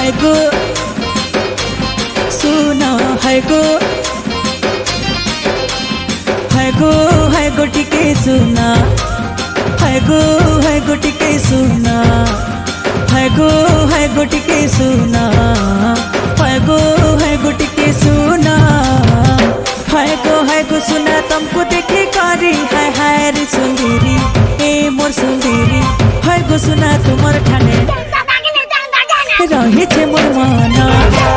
हाय गो सुना हाय गो हाय गो हाय गो टिके सुना हाय गो टिके सुना हाय गो टिके सुना हाय गो टिके सुना हाय गो सुना तुमको देखे कारी हाय हाय रे सुंदरी ए मोर सुंदरी हाय गो सुना तुमर ठाने रहे छे मोर माना।